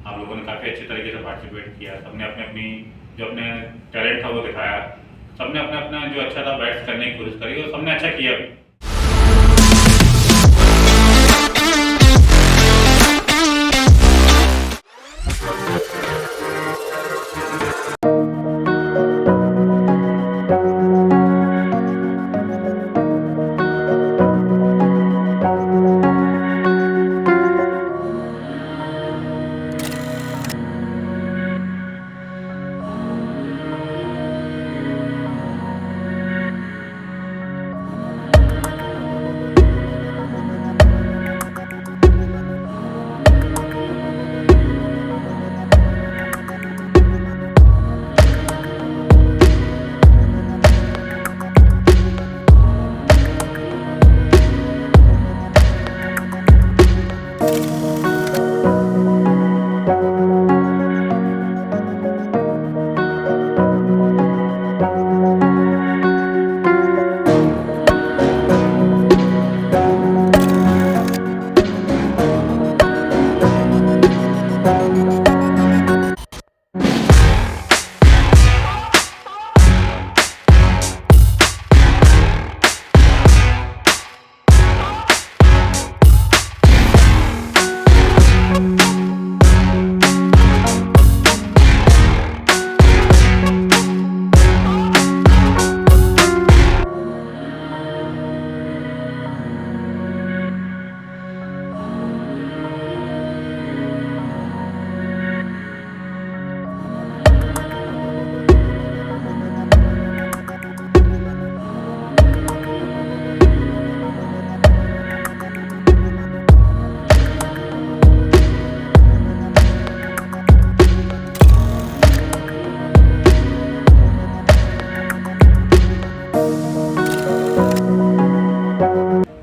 आप लोगों ने काफ़ी अच्छे तरीके से पार्टिसिपेट किया। सबने अपने अपनी जो अपने टैलेंट था वो दिखाया। सबने अपना अपना जो अच्छा था बैट्स करने की कोशिश करी और सबने अच्छा किया भी।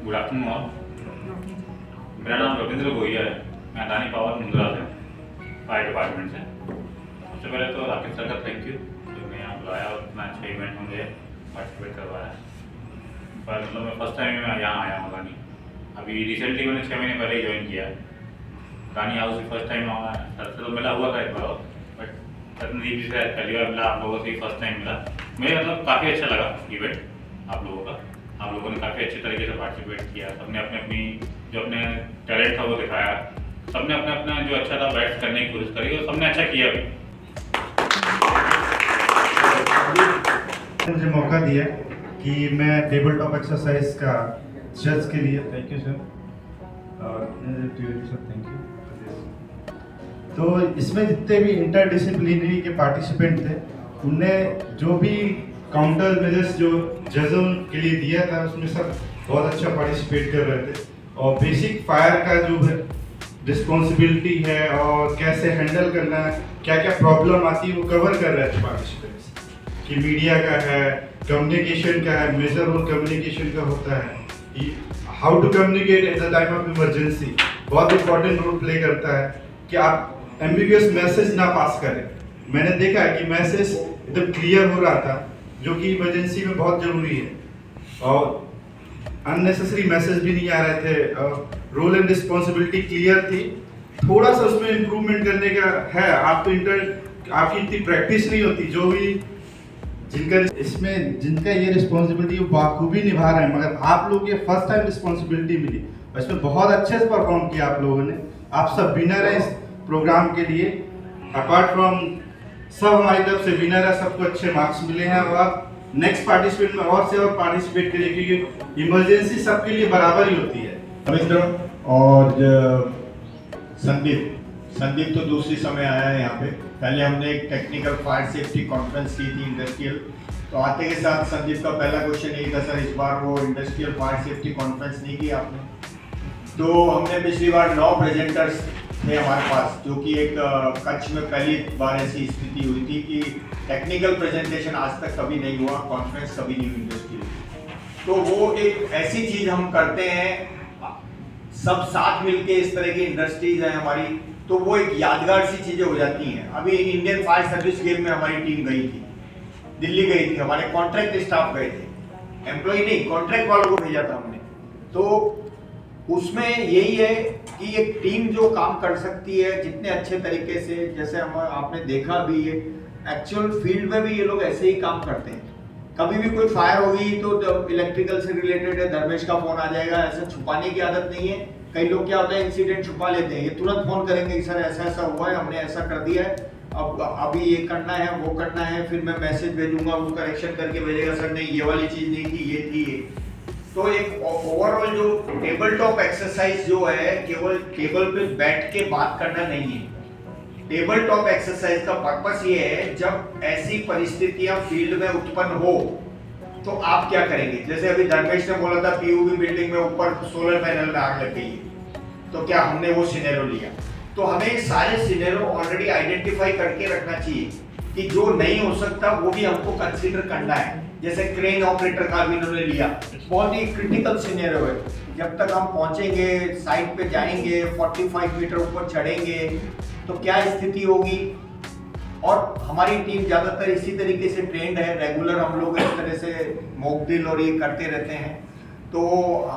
Good afternoon all. मेरा नाम रविंद्र गोहिया है। मैं अदानी पावर मुंद्रा से फायर डिपार्टमेंट से। सबसे पहले तो राकेश सर का थैंक यू जो मैं यहाँ बुलाया और इतना अच्छा इवेंट मुझे पार्टिसिपेट करवाया। पर मतलब मैं फर्स्ट टाइम मैं यहाँ आया हूँ अदानी। अभी रिसेंटली मैंने 6 महीने पहले ही ज्वाइन किया है Adani house. First time sir से तो मिला हुआ था एक बार, बट सतनदीप जी से पहली बार मिला। आप लोगों से फर्स्ट टाइम मिला। मुझे मतलब काफ़ी अच्छा लगा इवेंट आप लोगों का। आप लोगों ने काफ़ी अच्छे तरीके से पार्टिसिपेट किया। सबने अपने अपनी जो अपने टैलेंट था वो दिखाया। सबने अपना अपना जो अच्छा था बैट्स करने की कोशिश करी और सबने अच्छा किया भी। मुझे मौका दिया कि मैं टेबल टॉप एक्सरसाइज का जज के लिए thank you sir sir thank you. तो इसमें जितने भी इंटरडिसिप्लिनरी के पार्टिसिपेंट थे उनने जो भी काउंटर मेजर्स जो जजों के लिए दिया था उसमें सब बहुत अच्छा पार्टिसिपेट कर रहे थे। और बेसिक फायर का जो है रिस्पॉन्सिबिलिटी है और कैसे हैंडल करना है, क्या क्या प्रॉब्लम आती है वो कवर कर रहे थे पार्टिसिपेंट्स। कि मीडिया का है, कम्युनिकेशन का है, मेजर रोल कम्युनिकेशन का होता है। How to communicate at the time of emergency बहुत इंपॉर्टेंट रोल प्ले करता है कि आप एम्बिगुअस मैसेज ना पास करें। मैंने देखा है कि मैसेज एकदम क्लियर हो रहा था जो कि इमरजेंसी में बहुत ज़रूरी है और अननेसेसरी मैसेज भी नहीं आ रहे थे। रोल एंड रिस्पॉन्सिबिलिटी क्लियर थी। थोड़ा सा उसमें इम्प्रूवमेंट करने का है। आप तो आपकी इतनी प्रैक्टिस नहीं होती। जो भी जिनका ये रिस्पॉन्सिबिलिटी वो बाखूबी निभा रहे हैं, मगर आप लोग ये फर्स्ट टाइम रिस्पॉन्सिबिलिटी मिली और इसमें बहुत अच्छे से परफॉर्म किया आप लोगों ने। आप सब विनर हैं इस प्रोग्राम के लिए। अपार्ट फ्रॉम सब हमारी तरफ से विनर है, सबको अच्छे मार्क्स मिले हैं। और आप नेक्स्ट पार्टिसिपेट में और से और पार्टिसिपेट करिए क्योंकि इमरजेंसी सबके लिए बराबर ही होती है। रविंद्र और संदीप तो दूसरी समय आया है यहाँ पे। पहले हमने एक टेक्निकल फायर सेफ्टी कॉन्फ्रेंस की थी इंडस्ट्रियल, तो आते के साथ संदीप का पहला क्वेश्चन यही था सर इस बार वो इंडस्ट्रियल फायर सेफ्टी कॉन्फ्रेंस नहीं की आपने। तो हमने पिछली बार 9 प्रेजेंटर्स थे हमारे पास, जो कि एक कच्छ में पहली बार ऐसी स्थिति हुई थी कि टेक्निकल प्रेजेंटेशन आज तक कभी नहीं हुआ, कॉन्फ्रेंस कभी नहीं हुई इंडस्ट्रियल। तो वो एक ऐसी चीज़ हम करते हैं सब साथ मिलके, इस तरह की इंडस्ट्रीज है हमारी, तो वो एक यादगार सी चीज़ें हो जाती हैं। अभी इंडियन फायर सर्विस गेम में हमारी टीम गई थी, दिल्ली गई थी, हमारे कॉन्ट्रैक्ट स्टाफ गए थे, एम्प्लॉय नहीं कॉन्ट्रैक्ट वालों को भेजा था हमने। तो उसमें यही है कि एक टीम जो काम कर सकती है जितने अच्छे तरीके से, जैसे हम आपने देखा भी ये एक्चुअल फील्ड में भी ये लोग ऐसे ही काम करते हैं। कभी भी कोई फायर होगी तो इलेक्ट्रिकल से रिलेटेड है, धर्मेश का फोन आ जाएगा, ऐसा छुपाने की आदत नहीं है। कई लोग क्या होता है इंसिडेंट छुपा लेते हैं, ये तुरंत फोन करेंगे कि सर ऐसा ऐसा हुआ है, हमने ऐसा कर दिया है, अब अभी ये करना है वो करना है, फिर मैं मैसेज भेजूंगा, वो करेक्शन करके भेजेगा, सर नहीं ये वाली चीज नहीं थी, ये थी ये। तो एक ओवरऑल जो टेबल टॉप एक्सरसाइज जो है केवल टेबल पे बैठ के बात करना नहीं है। टेबल टॉप एक्सरसाइज का पर्पस ये है जब ऐसी परिस्थितियां फील्ड में उत्पन्न हो तो आप क्या करेंगे। जैसे अभी धर्मेश ने बोला था पीयूबी बिल्डिंग में ऊपर सोलर पैनल में आग लग गई है, तो क्या हमने वो सिनेरियो लिया। तो हमें सारे सिनेरियो ऑलरेडी आइडेंटिफाई करके रखना चाहिए कि जो नहीं हो सकता वो भी हमको कंसीडर करना है। जैसे क्रेन ऑपरेटर का भी इन्होंने लिया, बहुत ही क्रिटिकल सिनेरियो है। जब तक हम पहुंचेंगे, साइट पे जाएंगे, 45 मीटर ऊपर चढ़ेंगे तो क्या स्थिति होगी। और हमारी टीम ज़्यादातर इसी तरीके से ट्रेंड है, रेगुलर हम लोग इस तरह से मॉक ड्रिल और ये करते रहते हैं। तो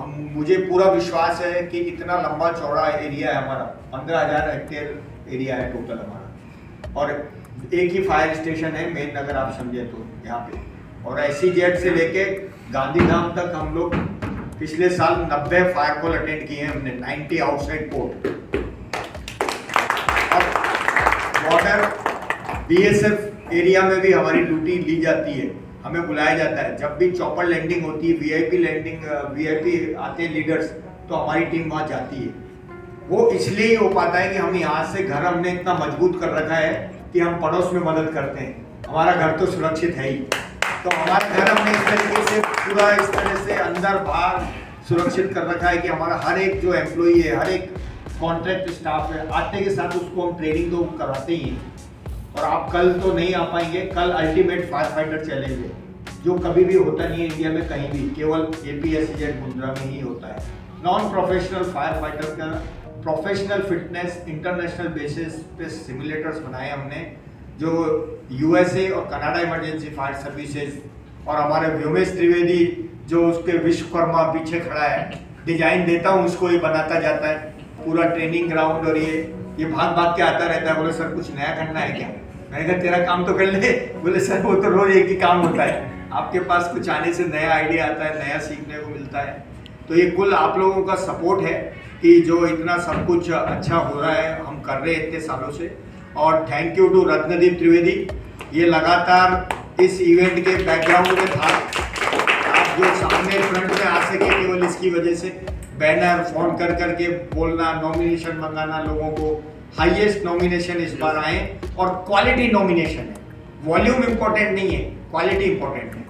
मुझे पूरा विश्वास है कि इतना लंबा चौड़ा एरिया है हमारा, 15,000 हेक्टेयर एरिया है टोटल हमारा, और एक ही फायर स्टेशन है मेन, अगर आप समझे तो यहाँ पे। और SEZ से लेके गांधीधाम तक हम लोग पिछले साल 90 फायर कॉल अटेंड किए हैं हमने, 90 आउटसाइड पोर्ट। और बॉर्डर BSF एरिया में भी हमारी ड्यूटी ली जाती है, हमें बुलाया जाता है। जब भी चॉपर लैंडिंग होती है, VIP लैंडिंग, VIP आते हैं लीडर्स, तो हमारी टीम वहाँ जाती है। वो इसलिए हो पाता है कि हम यहाँ से घर हमने इतना मजबूत कर रखा है कि हम पड़ोस में मदद करते हैं, हमारा घर तो सुरक्षित है ही। तो हमारा घर हमने इस तरीके से पूरा इस तरह से अंदर बाहर सुरक्षित कर रखा है कि हमारा हर एक जो एम्प्लॉई है, हर एक कॉन्ट्रैक्ट स्टाफ है, आते के साथ उसको हम ट्रेनिंग तो कराते ही हैं। और आप कल तो नहीं आ पाएंगे, कल अल्टीमेट फायर फाइटर चैलेंज है जो कभी भी होता नहीं है इंडिया में कहीं भी, केवल APSEZ मुंद्रा में ही होता है। नॉन प्रोफेशनल फायर फाइटर का प्रोफेशनल फिटनेस इंटरनेशनल बेसिस पे सिमुलेटर्स बनाए हमने, जो USA और कनाडा इमरजेंसी फायर सर्विसेज और हमारे व्योमेश त्रिवेदी जो उसके विश्वकर्मा पीछे खड़ा है, डिजाइन देता हूँ उसको, ये बनाता जाता है पूरा ट्रेनिंग ग्राउंड। और ये भाग भाग के आता रहता है, बोले सर कुछ नया करना है क्या। मैंने कहा तेरा काम तो कर ले, बोले सर वो तो रोज एक ही काम होता है, आपके पास कुछ आने से नया आइडिया आता है, नया सीखने को मिलता है। तो ये कुल आप लोगों का सपोर्ट है कि जो इतना सब कुछ अच्छा हो रहा है, हम कर रहे हैं इतने सालों से। और thank you to Ratnadeep Trivedi, ये लगातार इस इवेंट के बैकग्राउंड में था। आप जो सामने फ्रंट में आ सके केवल इसकी वजह से, बैनर फोन कर करके बोलना, नॉमिनेशन मंगाना लोगों को, हाईएस्ट नॉमिनेशन इस बार आए और क्वालिटी नॉमिनेशन है, वॉल्यूम इंपॉर्टेंट नहीं है, क्वालिटी इंपॉर्टेंट है।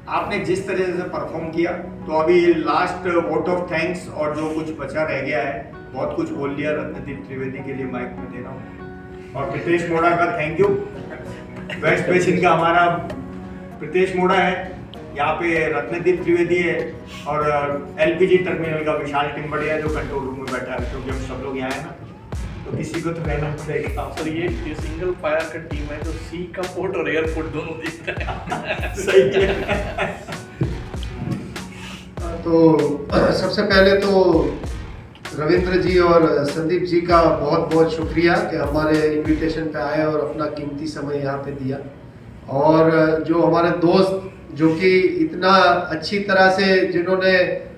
आपने जिस तरह से परफॉर्म किया, तो अभी लास्ट वोट ऑफ थैंक्स और जो कुछ बचा रह गया है, बहुत कुछ बोल लिया, रत्नदीप त्रिवेदी के लिए माइक में दे रहा हूँ। और प्रीतेश मोड़ा का थैंक यू, वेस्ट बेसिन का हमारा प्रीतेश मोड़ा है, यहाँ पे रत्नदीप त्रिवेदी है, और LPG टर्मिनल का विशाल टिम्बड़िया जो कंट्रोल रूम में बैठा है, क्योंकि हम सब लोग यहाँ है ना, तो किसी को तो रहना पड़ेगा। सर ये सिंगल फायर का टीम है जो सी का पोर्ट और एयरपोर्ट दोनों देखता है। सही है। तो सबसे पहले तो रविंद्र जी और संदीप जी का बहुत बहुत शुक्रिया कि हमारे इनविटेशन पे आए और अपना कीमती समय यहाँ पे दिया। और जो हमारे दोस्त जो कि इतना अच्छी तरह से जिन्होंने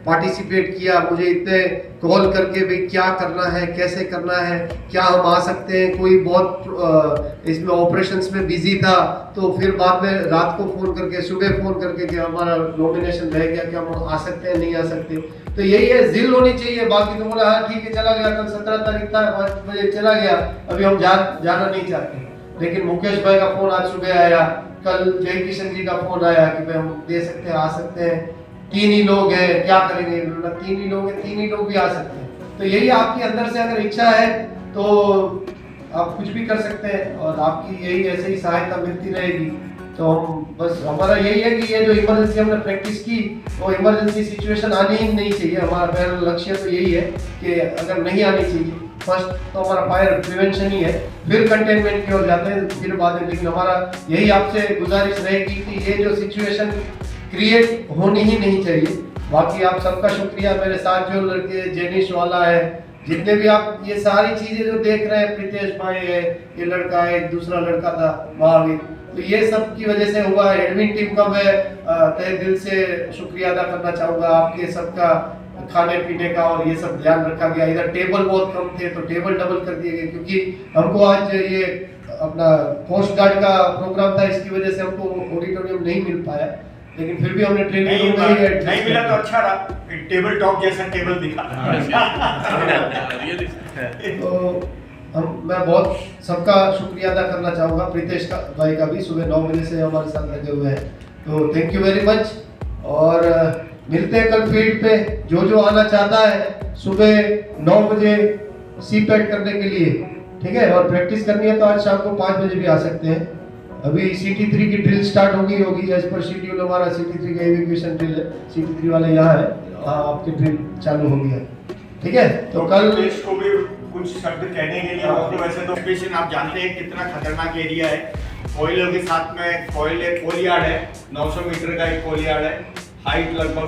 पार्टिसिपेट किया, मुझे इतने कॉल करके भी क्या करना है, कैसे करना है, क्या हम आ सकते हैं, कोई बहुत इसमें ऑपरेशंस में बिजी था, तो फिर बाद में रात को फ़ोन करके, सुबह फ़ोन करके कि हमारा नॉमिनेशन रह गया, कि हम आ सकते हैं नहीं आ सकते। तो यही है, जिल होनी चाहिए। बाकी तो बोला हाँ ठीक है चला गया, कल 17 तारीख था, 5 बजे चला गया, अभी हम जाना नहीं चाहते। लेकिन मुकेश भाई का फ़ोन आज सुबह आया, कल जय किशन जी का फ़ोन आया कि भाई हम दे सकते हैं, आ सकते हैं, 3 ही लोग हैं, क्या करेंगे, 3 ही लोग हैं, 3 ही लोग भी आ सकते हैं। तो यही आपकी अंदर से अगर इच्छा है तो आप कुछ भी कर सकते हैं, और आपकी यही ऐसे ही सहायता मिलती रहेगी। तो हम बस, हमारा यही है कि ये जो इमरजेंसी हमने प्रैक्टिस की, वो इमरजेंसी सिचुएशन आनी ही नहीं चाहिए। हमारा पहला लक्ष्य तो यही है कि अगर नहीं आनी चाहिए, फर्स्ट तो हमारा फायर प्रिवेंशन ही है, फिर कंटेनमेंट की ओर जाते हैं, फिर बाद में। लेकिन हमारा यही आपसे गुजारिश रहेगी कि ये जो सिचुएशन क्रिएट होनी ही नहीं चाहिए। बाकी आप सबका शुक्रिया, मेरे साथ जो लड़के जेनिश वाला है जितने भी आप ये सारी चीजें जो देख रहे हैं, प्रीतेश भाई है, ये लड़का है, एक दूसरा लड़का था महावीर, तो ये सब की वजह से हुआ है। एडमिन टीम का मैं तहे दिल से शुक्रिया अदा करना चाहूँगा, आपके सबका खाने पीने का और ये सब ध्यान रखा गया। इधर टेबल बहुत कम थे तो टेबल डबल कर दिए गए, क्योंकि हमको आज ये अपना कोस्ट गार्ड का प्रोग्राम था, इसकी वजह से हमको ऑडिटोरियम नहीं मिल पाया, लेकिन फिर भी हमने ट्रेनिंग नहीं मिला तो अच्छा रहा, टेबल टॉप जैसा टेबल दिखा। तो मैं बहुत सबका शुक्रिया अदा करना चाहूँगा, प्रीतेश का भाई का भी, सुबह 9 बजे से हमारे साथ लगे हुए हैं, तो थैंक यू वेरी मच। और मिलते हैं कल फील्ड पे, जो आना चाहता है सुबह 9 बजे सीपैट करने के लिए, ठीक है, और प्रैक्टिस करनी है तो आज शाम को 5 बजे भी आ सकते हैं। अभी CT3 की ड्रिल स्टार्ट होगी एज पर शेड्यूल, हमारा CT3 का इवैक्यूएशन ड्रिल है, CT3 वाले यहाँ है, आपकी ड्रिल चालू हो गया, ठीक है। तो कल देश को भी कुछ शब्द कहने के लिए बहुत, वैसे तो स्टेशन आप जानते हैं कितना खतरनाक एरिया है, कोयलों के साथ में कोल यार्ड है, 900 मीटर का एक कोल यार्ड है, हाइट लगभग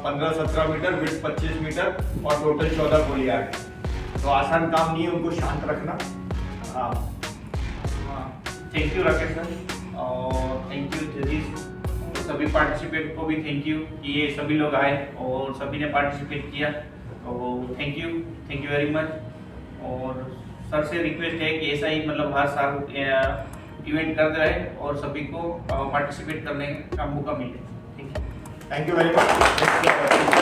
15-17 मीटर, विड्थ 25 मीटर और टोटल 14 कोल यार्ड है, तो आसान काम नहीं है उनको शांत रखना। थैंक यू राकेश सर और थैंक यू जजीज, सभी पार्टिसिपेंट को भी थैंक यू कि ये सभी लोग आए और सभी ने पार्टिसिपेट किया, तो थैंक यू वेरी मच। और सर से रिक्वेस्ट है कि ऐसा ही मतलब हर साल इवेंट करते रहे और सभी को पार्टिसिपेट करने का मौका मिले। Thank you very much.